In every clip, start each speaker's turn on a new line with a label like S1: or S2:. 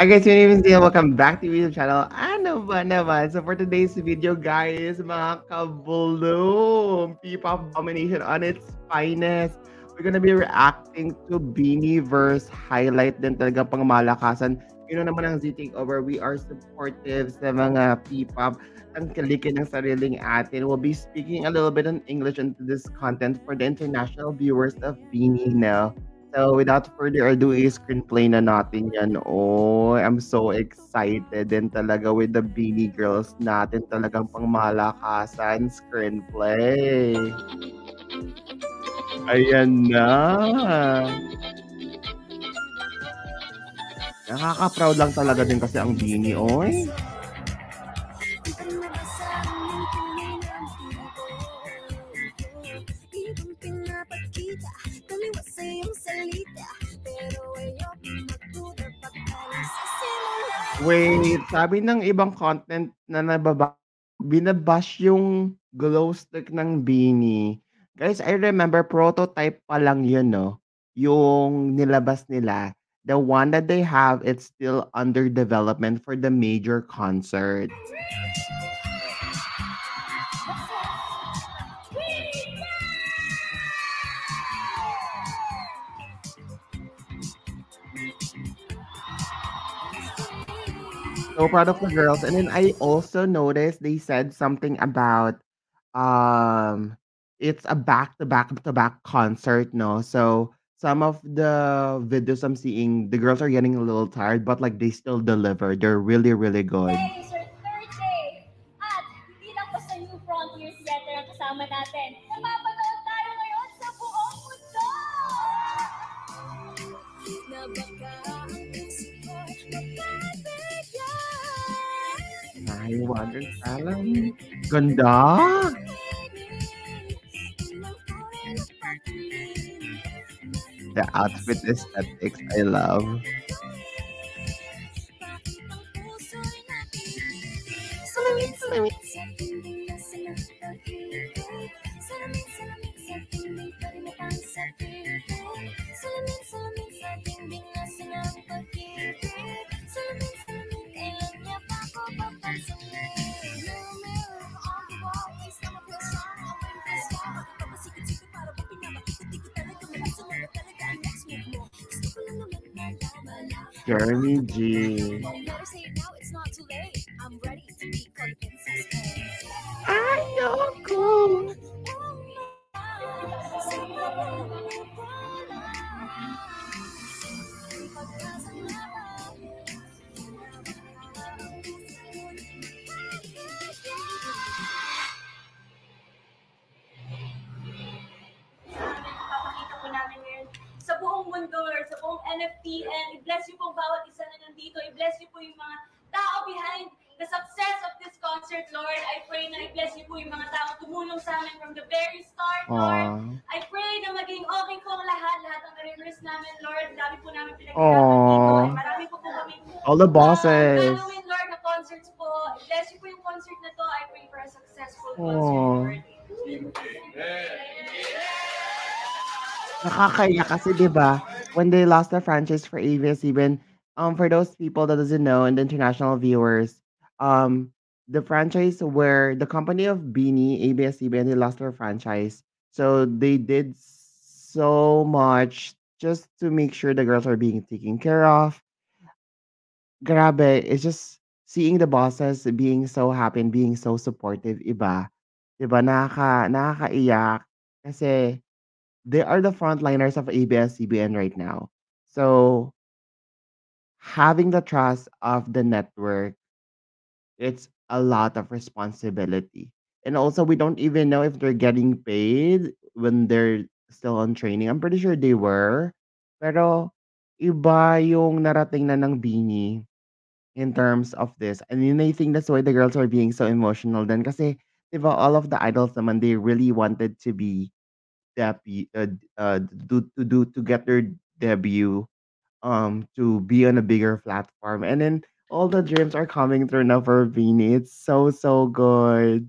S1: I guess you didn't even say welcome back to YouTube channel. Ano ba naman? So for today's video, guys, mga kabulong, P-pop domination on its finest. We're gonna be reacting to Beanieverse highlight din talaga pang malakasan. Yun naman ang Z Takeover. We are supportive sa mga P-pop. Ang kalikin ng sariling atin. We'll be speaking a little bit in English into this content for the international viewers of Beanie now. So without further ado, i-screenplay na natin yan. Oh, I'm so excited din talaga with the Beanie Girls natin. Talagang pangmalakasan screenplay. Ayan na. Nakaka-proud lang talaga din kasi ang Beanie, oy. Wait, sabi ng ibang content na binabash yung glow stick ng Beanie. Guys, I remember prototype pa lang yun, no? Yung nilabas nila. The one that they have, it's still under development for the major concert. So proud of the girls. And then I also noticed they said something about it's a back to back concert, no? So some of the videos I'm seeing, the girls are getting a little tired, but like they still deliver. They're really, really good.
S2: Today is our third day at hindi lang po sa New Frontiers Theater ang kasama natin. Napapanood tayo ngayon sa buong mundo!
S1: Ay, water talent. Ganda! The outfit aesthetics, I love. Jeremy G. Ayoko!
S2: Papakita po namin ngayon sa buong mundo, Lord, sa buong NFT, and i-bless you po bawat isa na nandito. I-bless you po yung mga tao behind the success of this concert, Lord. I pray na i-bless you po yung mga tao tumulong sa amin from the very start, Lord. I pray na maging okay po ang lahat ng rehearse namin, Lord. Dami po namin pinag-irapan dito. And marami po kami
S1: all the bosses.
S2: gagawin, Lord, na concerts po. I-bless you po yung concert na to. I pray for a successful concert, Lord.
S1: Nakakaya kasi 'di ba, when they lost the franchise for ABS-CBN, for those people that doesn't know and the international viewers, the franchise where the company of Beanie, ABS-CBN, they lost their franchise. So they did so much just to make sure the girls are being taken care of. Grabe, it's just seeing the bosses being so happy and being so supportive, iba. 'Di ba, nakakaiyak kasi they are the frontliners of ABS-CBN right now. So having the trust of the network, it's a lot of responsibility. And also, we don't even know if they're getting paid when they're still on training. I'm pretty sure they were. Pero iba yung narating na ng Beanie in terms of this. And I think that's why the girls are being so emotional then kasi 'di ba all of the idols naman they really wanted to be debut to get their debut to be on a bigger platform, and then all the dreams are coming through now for Vini. It's so good.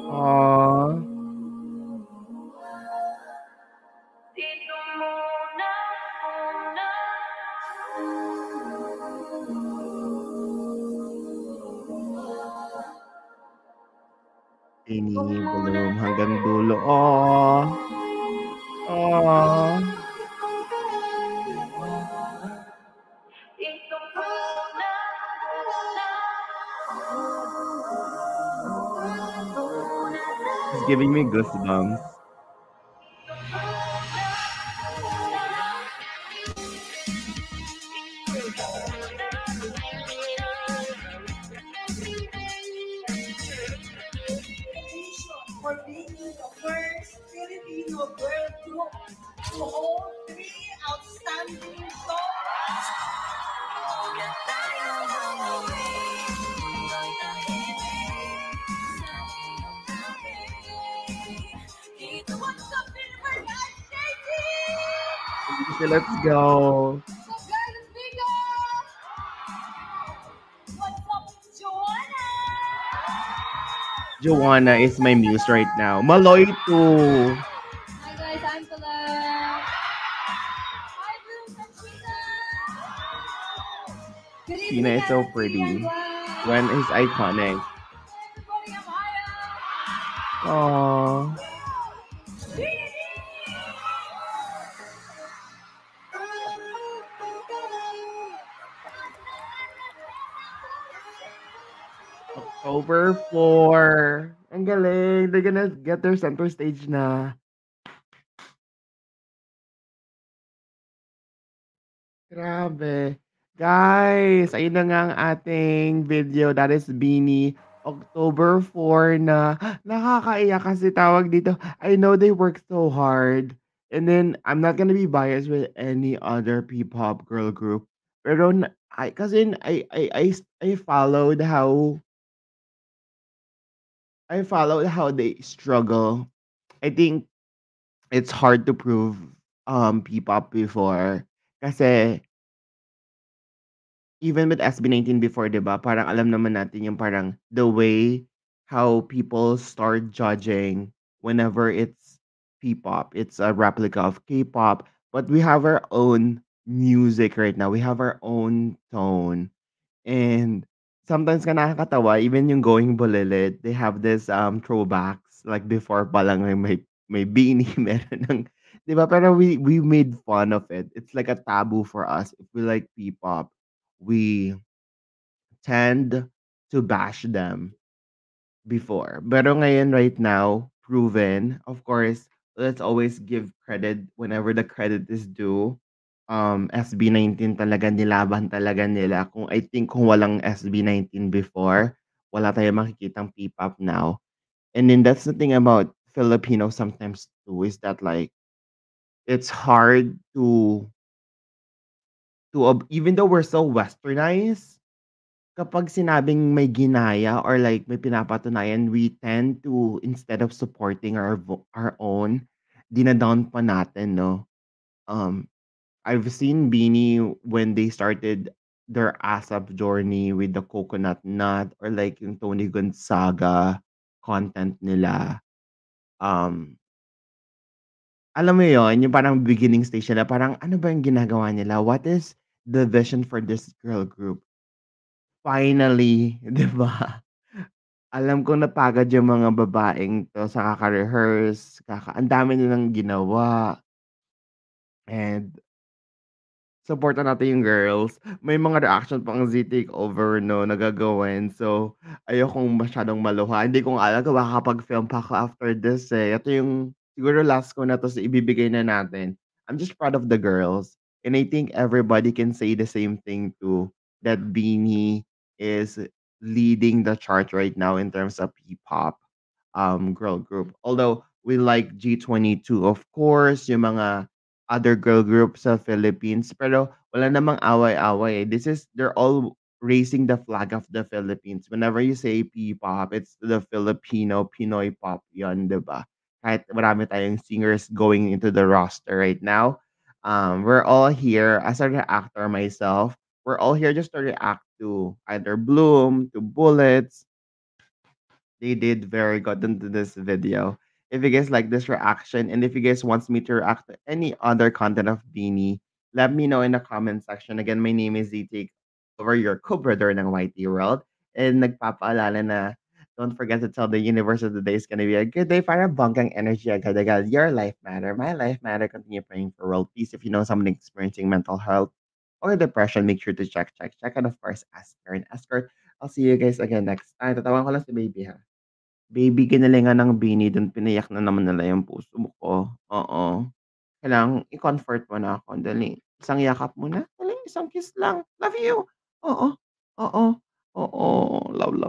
S1: Aww. Tini Bloom hanggang dulo. Oh, oh. It's giving me goosebumps.
S2: For being the first Filipino girl group to hold three outstanding songs. What's up, Universe? I'm Stacy!
S1: So let's go.
S2: What's up, guys? It's Mika! What's up, Joanna?
S1: Joanna is my muse right now. Maloy too.
S2: Hi guys, I'm Colette. Hi, Bruce and Sheena. Good
S1: Sheena
S2: evening,
S1: is so
S2: NFP and
S1: pretty.
S2: Gwen.
S1: Gwen is iconic.
S2: Everybody, I'm Haya.
S1: Oh. October 4. Ang galing. They're gonna get their center stage na. Grabe. Guys, ayun na nga ang ating video. That is Beanie. October 4 na. Nakakaiyak kasi tawag dito. I know they work so hard. And then, I'm not gonna be biased with any other P-pop girl group. Pero, kasi I followed how they struggle. I think it's hard to prove P-pop before. Kasi even with SB19 before, 'di ba, parang alam naman natin yung parang the way how people start judging whenever it's P-pop. It's a replica of K-pop, but we have our own music right now. We have our own tone. And sometimes nga nakakatawa, even yung Going Bulilit, they have this throwbacks like before pa lang may beanie, meron ng 'di ba? Pero we made fun of it. It's like a taboo for us. If we like P-pop, we tend to bash them before. Pero ngayon, right now, proven. Of course, let's always give credit whenever the credit is due. SB19 talaga nilaban talaga nila. I think kung walang SB19 before, wala tayong makikitang P-pop now. And then that's the thing about Filipinos sometimes too, is that like it's hard to even though we're so westernized, kapag sinabing may ginaya or like may pinapatunayan, we tend to, instead of supporting our own, dina-down pa natin, no? Um, I've seen Beanie when they started their ASAP journey with the Coconut Nut or like yung Tony Gonzaga content nila. Um, Alam mo yon yung parang beginning stage nila, parang ano ba yung ginagawa nila? What is the vision for this girl group? Finally, 'di ba? Alam kong napagod yung mga babaeng 'to sa kaka-rehearse, ang dami nilang ginawa, and supportan natin yung girls. May mga reaction pang Z Takeover 'no, na gagawin. So, ayokong masyadong maluha. Hindi ko nga alam kung makakapag-film pa ako after this, eh. Ito yung siguro last ko na 'to, so ibibigay na natin. I'm just proud of the girls, and I think everybody can say the same thing too, that BINI is leading the chart right now in terms of P-pop, girl group. Although we like G22, of course, yung mga other girl groups sa Philippines, pero wala namang away-away, eh. They're all raising the flag of the Philippines. Whenever you say P-pop, it's the Filipino, Pinoy pop 'yon, 'di ba? Kahit marami tayong singers going into the roster right now, we're all here as a reactor myself, we're all here just to react to either Bloom, to Bullets. They did very good into this video. If you guys like this reaction and if you guys wants me to react to any other content of Beanie, let me know in the comment section. Again, my name is ZT over your co-brother ng YT World. And nagpapaalala na Don't forget to tell the universe that the day is gonna be a good day para bonggang energy agad-agad. Your life matter, my life matter. Continue praying for world peace. If you know someone experiencing mental health or depression, make sure to check. And of course, ask her and ask her. I'll see you guys again next time. Tatawan ko lang si baby ha. Baby, ginalingan ng bini dun piniyak na naman nila yung puso ko. Oo. Kailangang i-comfort mo na ako, dali. Isang yakap muna, dali, isang kiss lang. Love you. Oo, oo, oo. Love, love.